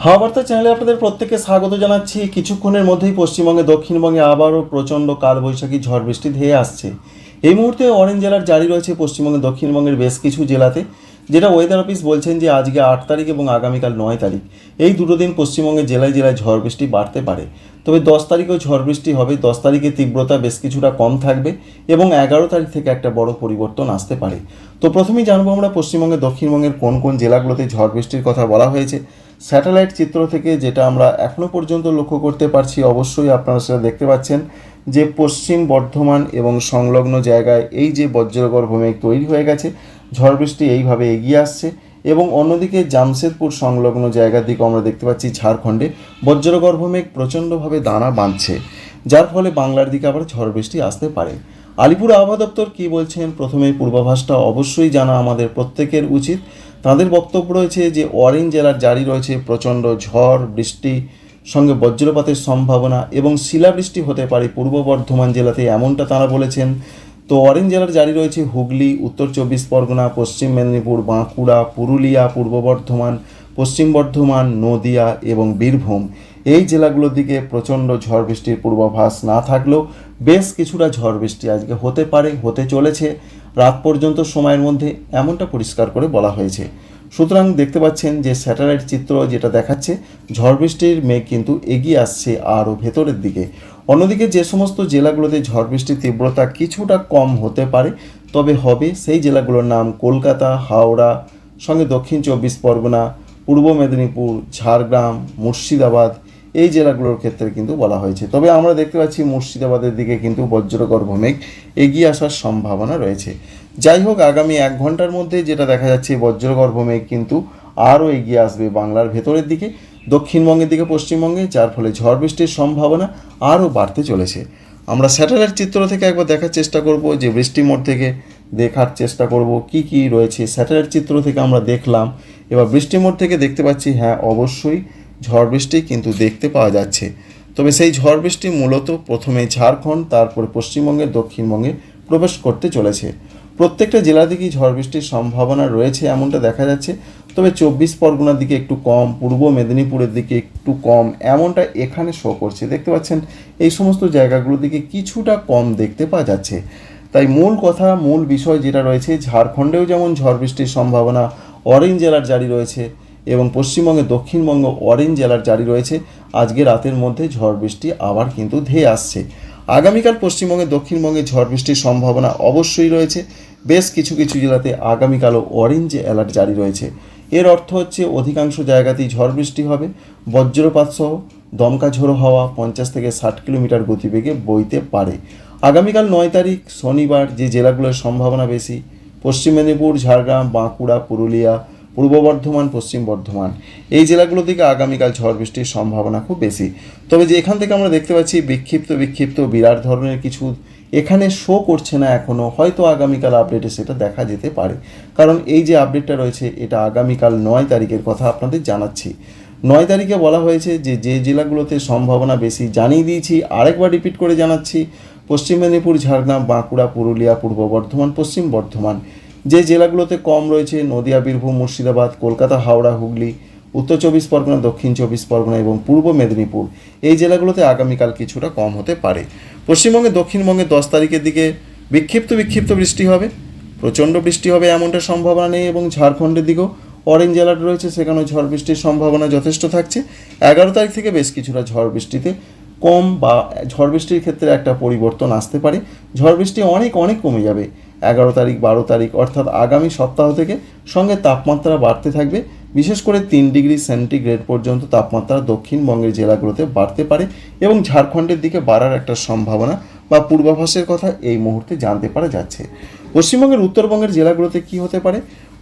হাওয়া বার্তা চ্যানেলে আপনাদের প্রত্যেককে স্বাগত জানাচ্ছি। কিছুক্ষণের মধ্যেই পশ্চিমবঙ্গে দক্ষিণবঙ্গে আবারও প্রচণ্ড কালবৈশাখী ঝড় বৃষ্টি ধেয়ে আসছে। এই মুহূর্তে অরেঞ্জ অ্যালার্ট জারি রয়েছে পশ্চিমবঙ্গের দক্ষিণবঙ্গের বেশ কিছু জেলাতে, যেটা ওয়েদার অফিস বলছেন যে আজকে 8 তারিখ এবং আগামীকাল 9 তারিখ এই দুটো দিন পশ্চিমবঙ্গের জেলায় জেলায় ঝড় বৃষ্টি বাড়তে পারে। তবে 10 তারিখেও ঝড় বৃষ্টি হবে। 10 তারিখে তীব্রতা বেশ কিছুটা কম থাকবে এবং 11 তারিখ থেকে একটা বড় পরিবর্তন আসতে পারে। তো প্রথমেই জানবো আমরা পশ্চিমবঙ্গের দক্ষিণবঙ্গের কোন কোন জেলাগুলোতে ঝড় বৃষ্টির কথা বলা হয়েছে। স্যাটেলাইট চিত্র থেকে যেটা আমরা এখনও পর্যন্ত লক্ষ্য করতে পারছি, অবশ্যই আপনারা সেটা দেখতে পাচ্ছেন যে পশ্চিম বর্ধমান এবং সংলগ্ন জায়গায় এই যে বজ্রগর্ভ মেঘ তৈরি হয়ে গেছে, ঝড় বৃষ্টি এইভাবে এগিয়ে আসছে। এবং অন্যদিকে জামশেদপুর সংলগ্ন জায়গার দিকে আমরা দেখতে পাচ্ছি ঝাড়খণ্ডে বজ্রগর্ভ মেঘ প্রচণ্ডভাবে দানা বাঁধছে, যার ফলে বাংলার দিকে আবার ঝড় বৃষ্টি আসতে পারে। আলিপুর আবহাওয়া দপ্তর কী বলছেন, প্রথমেই পূর্বাভাসটা অবশ্যই জানা আমাদের প্রত্যেকের উচিত। তাদের বক্তব্য রয়েছে যে অরেঞ্জ অ্যালার্ট জারি রয়েছে, প্রচণ্ড ঝড় বৃষ্টি সঙ্গে বজ্রপাতের সম্ভাবনা এবং শিলাবৃষ্টি হতে পারে পূর্ব বর্ধমান জেলাতে, এমনটা তারা বলেছেন। তো অরেঞ্জ অ্যালার্ট জারি রয়েছে হুগলি, উত্তর 24 পরগনা, পশ্চিম মেদিনীপুর, বাঁকুড়া, পুরুলিয়া, পূর্ব বর্ধমান, পশ্চিম বর্ধমান, নদিয়া এবং বীরভূম। এই জেলাগুলোর দিকে প্রচণ্ড ঝড় বৃষ্টির পূর্বাভাস না থাকলেও বেশ কিছুটা ঝড় বৃষ্টি আজকে হতে পারে, হতে চলেছে রাত পর্যন্ত সময়ের মধ্যে, এমনটা পরিষ্কার করে বলা হয়েছে। সুতরাং দেখতে পাচ্ছেন যে স্যাটেলাইট চিত্র যেটা দেখাচ্ছে ঝড় বৃষ্টির মেঘ কিন্তু এগিয়ে আসছে আরও ভেতরের দিকে। অন্যদিকে যে সমস্ত জেলাগুলোতে ঝড় বৃষ্টির তীব্রতা কিছুটা কম হতে পারে, তবে হবে, সেই জেলাগুলোর নাম কলকাতা, হাওড়া, সঙ্গে দক্ষিণ 24 পরগনা, পূর্ব মেদিনীপুর, ঝাড়গ্রাম, মুর্শিদাবাদ, এই জেলাগুলোর ক্ষেত্রে কিন্তু বলা হয়েছে। তবে আমরা দেখতে পাচ্ছি মুর্শিদাবাদের দিকে কিন্তু বজ্রগর্ভ মেঘ এগিয়ে আসার সম্ভাবনা রয়েছে। যাই হোক, আগামী 1 ঘন্টার মধ্যে যেটা দেখা যাচ্ছে বজ্রগর্ভ মেঘ কিন্তু আরও এগিয়ে আসবে বাংলার ভেতরের দিকে, দক্ষিণবঙ্গের দিকে, পশ্চিমবঙ্গে, যার ফলে ঝড় বৃষ্টির সম্ভাবনা আরও বাড়তে চলেছে। আমরা স্যাটেলাইট চিত্র থেকে একবার দেখার চেষ্টা করব, যে বৃষ্টি মোড থেকে দেখার চেষ্টা করব কি কি রয়েছে। স্যাটেলাইট চিত্র থেকে আমরা দেখলাম, এবার বৃষ্টি মোড থেকে দেখতে পাচ্ছি হ্যাঁ অবশ্যই ঝড় বৃষ্টি কিন্তু দেখতে পাওয়া যাচ্ছে। তবে সেই ঝড় বৃষ্টি মূলত প্রথমে ঝাড়খণ্ড, তারপরে পশ্চিমবঙ্গের দক্ষিণবঙ্গে প্রবেশ করতে চলেছে। প্রত্যেকটা জেলা থেকেই ঝড় বৃষ্টির সম্ভাবনা রয়েছে এমনটা দেখা যাচ্ছে। তবে 24 পরগনার দিকে একটু কম, পূর্ব মেদিনীপুরের দিকে একটু কম, এমনটা এখানে শো করছে। দেখতে পাচ্ছেন এই সমস্ত জায়গাগুলোর দিকে কিছুটা কম দেখতে পাওয়া যাচ্ছে। তাই মূল কথা, মূল বিষয় যেটা রয়েছে, ঝাড়খণ্ডেও যেমন ঝড় বৃষ্টির সম্ভাবনা অরেঞ্জ অ্যালার্ট জারি রয়েছে এবং পশ্চিমবঙ্গে দক্ষিণবঙ্গ অরেঞ্জ অ্যালার্ট জারি রয়েছে। আজকে রাতের মধ্যে ঝড় বৃষ্টি আবার কিন্তু ধেয়ে আসছে। আগামীকাল পশ্চিমবঙ্গে দক্ষিণবঙ্গে ঝড় বৃষ্টির সম্ভাবনা অবশ্যই রয়েছে। বেশ কিছু কিছু জেলাতে আগামীকালও অরেঞ্জ অ্যালার্ট জারি রয়েছে। এর অর্থ হচ্ছে অধিকাংশ জায়গাতেই ঝড় বৃষ্টি হবে, বজ্রপাত সহ দমকা ঝোড়ো হাওয়া 50 থেকে 60 কিলোমিটার গতিবেগে বইতে পারে। আগামীকাল 9 তারিখ শনিবার যে জেলাগুলোর সম্ভাবনা বেশি, পশ্চিম মেদিনীপুর, ঝাড়গ্রাম, বাঁকুড়া, পুরুলিয়া, পূর্ব বর্ধমান, পশ্চিম বর্ধমান, এই জেলাগুলো থেকে আগামীকাল ঝড় বৃষ্টির সম্ভাবনা খুব বেশি। তবে যে এখান থেকে আমরা দেখতে পাচ্ছি বিক্ষিপ্ত বিরাট ধরনের কিছু এখানে শো করছে না এখনও, হয়তো আগামীকাল আপডেটে সেটা দেখা যেতে পারে। কারণ এই যে আপডেটটা রয়েছে এটা আগামীকাল 9 তারিখের কথা আপনাদের জানাচ্ছি। 9 তারিখে বলা হয়েছে যে যে জেলাগুলোতে সম্ভাবনা বেশি জানিয়ে দিয়েছি, আরেকবার রিপিট করে জানাচ্ছি, পশ্চিম মেদিনীপুর, ঝাড়গ্রাম, বাঁকুড়া, পুরুলিয়া, পূর্ব বর্ধমান, পশ্চিম বর্ধমান। যে জেলাগুলোতে কম রয়েছে নদিয়া, বীরভূম, মুর্শিদাবাদ, কলকাতা, হাওড়া, হুগলি, উত্তর 24 পরগনা, দক্ষিণ 24 পরগনা এবং পূর্ব মেদিনীপুর, এই জেলাগুলোতে আগামীকাল কিছুটা কম হতে পারে। পশ্চিমবঙ্গে দক্ষিণবঙ্গে 10 তারিখের দিকে বিক্ষিপ্ত বৃষ্টি হবে, প্রচণ্ড বৃষ্টি হবে এমনটা সম্ভাবনা নেই। এবং ঝাড়খণ্ডের দিকেও অরেঞ্জ অ্যালার্ট রয়েছে, সেখানেও ঝড় বৃষ্টির সম্ভাবনা যথেষ্ট থাকছে। 11 তারিখ থেকে বেশ কিছুটা ঝড় বৃষ্টিতে কম বা ঝড় বৃষ্টির ক্ষেত্রে একটা পরিবর্তন আসতে পারে। ঝড় বৃষ্টি অনেক কমে যাবে 11 তারিখ, 12 তারিখ, অর্থাৎ আগামী সপ্তাহ থেকে। সঙ্গে তাপমাত্রা বাড়তে থাকবে, বিশেষ করে 3 ডিগ্রি সেন্টিগ্রেড পর্যন্ত তাপমাত্রা দক্ষিণবঙ্গের জেলাগুলোতে বাড়তে পারে এবং ঝাড়খণ্ডের দিকে বাড়ার একটা সম্ভাবনা বা পূর্বাভাসের কথা এই মুহূর্তে জানতে পারা যাচ্ছে। পশ্চিমবঙ্গের উত্তরবঙ্গের জেলাগুলোতে কি হতে পারে,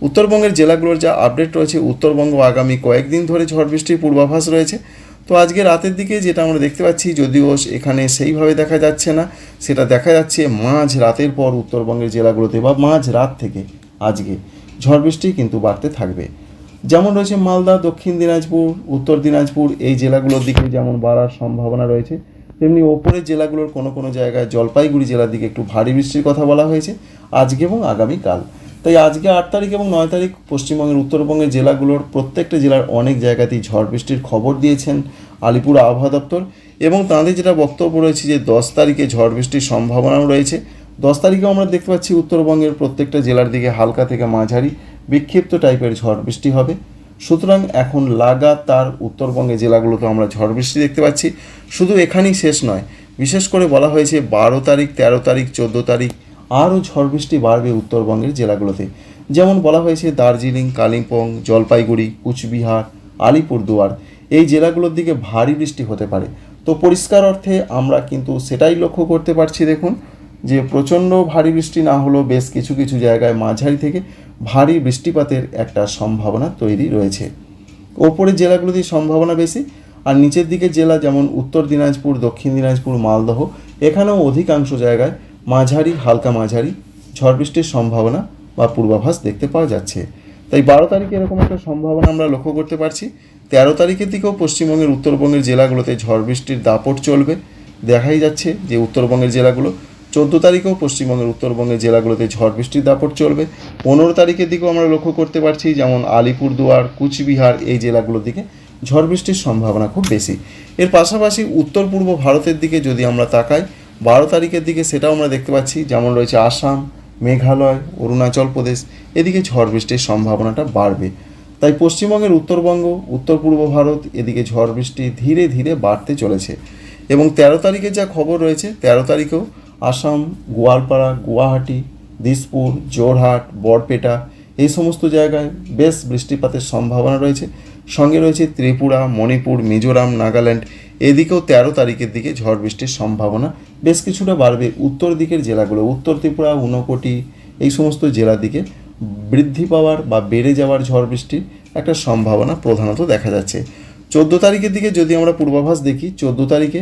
উত্তরবঙ্গের জেলাগুলোর যা আপডেট রয়েছে, উত্তরবঙ্গ আগামী কয়েকদিন ধরে ঝড় বৃষ্টির পূর্বাভাস রয়েছে। তো আজকে রাতের দিকে যেটা আমরা দেখতে পাচ্ছি, যদিও এখানে সেইভাবে দেখা যাচ্ছে না, সেটা দেখা যাচ্ছে মাঝ রাতের পর উত্তরবঙ্গের জেলাগুলোতে বা মাঝ রাত থেকে আজকে ঝড় বৃষ্টি কিন্তু বাড়তে থাকবে। যেমন রয়েছে মালদা, দক্ষিণ দিনাজপুর, উত্তর দিনাজপুর, এই জেলাগুলোর দিকে যেমন বাড়ার সম্ভাবনা রয়েছে, তেমনি ওপরের জেলাগুলোর কোনো জায়গায় জলপাইগুড়ি জেলার দিকে একটু ভারী বৃষ্টির কথা বলা হয়েছে আজকে এবং আগামীকাল। তাই আজকে 8 তারিখ এবং 9 তারিখ পশ্চিমবঙ্গের উত্তরবঙ্গের জেলাগুলোর প্রত্যেকটা জেলার অনেক জায়গাতেই ঝড় বৃষ্টির খবর দিয়েছেন আলিপুর আবহাওয়া দপ্তর, এবং তাদের যেটা বক্তব্য রয়েছে যে 10 তারিখে ঝড় বৃষ্টির সম্ভাবনাও রয়েছে। 10 তারিখেও আমরা দেখতে পাচ্ছি উত্তরবঙ্গের প্রত্যেকটা জেলার দিকে হালকা থেকে মাঝারি বিক্ষিপ্ত টাইপের ঝড় বৃষ্টি হবে। সুতরাং এখন লাগাতার উত্তরবঙ্গের জেলাগুলোতে আমরা ঝড় বৃষ্টি দেখতে পাচ্ছি। শুধু এখানেই শেষ নয়, বিশেষ করে বলা হয়েছে 12 তারিখ, 13 তারিখ, 14 তারিখ আরও ঝড় বৃষ্টি বাড়বে উত্তরবঙ্গের জেলাগুলোতে। যেমন বলা হয়েছে দার্জিলিং, কালিম্পং, জলপাইগুড়ি, কুচবিহার, আলিপুরদুয়ার এই জেলাগুলোর দিকে ভারী বৃষ্টি হতে পারে। তো পরিষ্কার অর্থে আমরা কিন্তু সেটাই লক্ষ্য করতে পারছি, দেখুন যে প্রচণ্ড ভারী বৃষ্টি না হলেও বেশ কিছু কিছু জায়গায় মাঝারি থেকে ভারী বৃষ্টিপাতের একটা সম্ভাবনা তৈরি রয়েছে। ওপরের জেলাগুলোতেই সম্ভাবনা বেশি, আর নিচের দিকের জেলা যেমন উত্তর দিনাজপুর, দক্ষিণ দিনাজপুর, মালদহ এখানেও অধিকাংশ জায়গায় মাঝারি, হালকা মাঝারি ঝড় বৃষ্টির সম্ভাবনা বা পূর্বাভাস দেখতে পাওয়া যাচ্ছে। তাই 12 তারিখে এরকম একটা সম্ভাবনা আমরা লক্ষ্য করতে পারছি। 13 তারিখের দিকেও পশ্চিমবঙ্গের উত্তরবঙ্গের জেলাগুলোতে ঝড় বৃষ্টির দাপট চলবে, দেখাই যাচ্ছে যে উত্তরবঙ্গের জেলাগুলো। 14 তারিখেও পশ্চিমবঙ্গের উত্তরবঙ্গের জেলাগুলোতে ঝড় বৃষ্টির দাপট চলবে। 15 তারিখের দিকেও আমরা লক্ষ্য করতে পারছি যেমন আলিপুরদুয়ার, কুচবিহার এই জেলাগুলোর দিকে ঝড় বৃষ্টির সম্ভাবনা খুব বেশি। এর পাশাপাশি উত্তর পূর্ব ভারতের দিকে যদি আমরা তাকাই 12 তারিখের দিকে, সেটাও আমরা দেখতে পাচ্ছি যেমন রয়েছে আসাম, মেঘালয়, অরুণাচল প্রদেশ এদিকে ঝড় বৃষ্টির সম্ভাবনাটা বাড়বে। তাই পশ্চিমবঙ্গের উত্তরবঙ্গ, উত্তর পূর্ব ভারত এদিকে ঝড় বৃষ্টি ধীরে ধীরে বাড়তে চলেছে। এবং 13 তারিখে যা খবর রয়েছে, 13 তারিখেও আসাম, গোয়ালপাড়া, গুয়াহাটি, দিসপুর, জোরহাট, বরপেটা এই সমস্ত জায়গায় বেশ বৃষ্টিপাতের সম্ভাবনা রয়েছে। সঙ্গে রয়েছে ত্রিপুরা, মণিপুর, মিজোরাম, নাগাল্যান্ড এদিকেও 13 তারিখের দিকে ঝড় বৃষ্টির সম্ভাবনা বেশ কিছুটা বাড়বে। উত্তর দিকের জেলাগুলো, উত্তর ত্রিপুরা, ঊনকোটি এই সমস্ত জেলার দিকে বৃদ্ধি পাওয়ার বা বেড়ে যাওয়ার ঝড় বৃষ্টির একটা সম্ভাবনা প্রধানত দেখা যাচ্ছে। 14 তারিখের দিকে যদি আমরা পূর্বাভাস দেখি, 14 তারিখে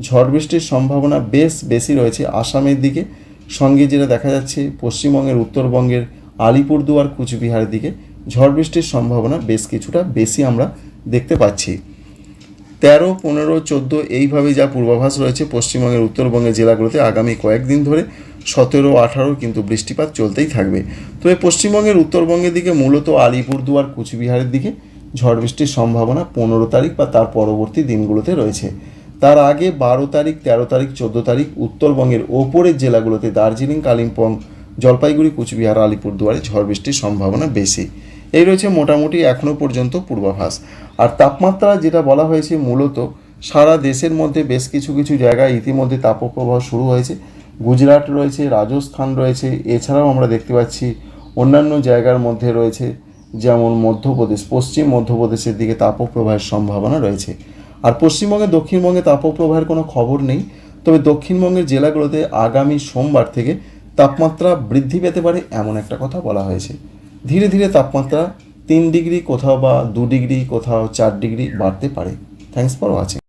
ঝড় বৃষ্টির সম্ভাবনা বেশ বেশি রয়েছে আসামের দিকে। সঙ্গে যেটা দেখা যাচ্ছে পশ্চিমবঙ্গের উত্তরবঙ্গের আলিপুরদুয়ার, কুচবিহারের দিকে ঝড় বৃষ্টির সম্ভাবনা বেশ কিছুটা বেশি আমরা দেখতে পাচ্ছি। 13, 15, 14 এইভাবে যা পূর্বাভাস রয়েছে পশ্চিমবঙ্গের উত্তরবঙ্গের জেলাগুলোতে আগামী কয়েকদিন ধরে 17, 18 কিন্তু বৃষ্টিপাত চলতেই থাকবে। তবে পশ্চিমবঙ্গের উত্তরবঙ্গের দিকে মূলত আলিপুরদুয়ার, কুচবিহারের দিকে ঝড় বৃষ্টির সম্ভাবনা 15 তারিখ বা তার পরবর্তী দিনগুলোতে রয়েছে। তার আগে 12 তারিখ, 13 তারিখ, 14 তারিখ উত্তরবঙ্গের ওপরের জেলাগুলোতে দার্জিলিং, কালিম্পং, জলপাইগুড়ি, কুচবিহার, আলিপুরদুয়ারে ঝড় বৃষ্টির সম্ভাবনা বেশি। এই রয়েছে মোটামুটি এখনও পর্যন্ত পূর্বাভাস। আর তাপমাত্রা যেটা বলা হয়েছে মূলত সারা দেশের মধ্যে বেশ কিছু কিছু জায়গায় ইতিমধ্যে তাপপ্রবাহ শুরু হয়েছে। গুজরাট রয়েছে, রাজস্থান রয়েছে, এছাড়াও আমরা দেখতে পাচ্ছি অন্যান্য জায়গার মধ্যে রয়েছে যেমন মধ্যপ্রদেশ, পশ্চিম মধ্যপ্রদেশের দিকে তাপপ্রবাহের সম্ভাবনা রয়েছে। আর পশ্চিমবঙ্গে, দক্ষিণবঙ্গে তাপপ্রবাহের কোনো খবর নেই। তবে দক্ষিণবঙ্গের জেলাগুলোতে আগামী সোমবার থেকে তাপমাত্রা বৃদ্ধি পেতে পারে এমন একটা কথা বলা হয়েছে। ধীরে ধীরে তাপমাত্রা 3 ডিগ্রি, কোথাও বা 2 ডিগ্রি, কোথাও 4 ডিগ্রি বাড়তে পারে। Thanks for watching.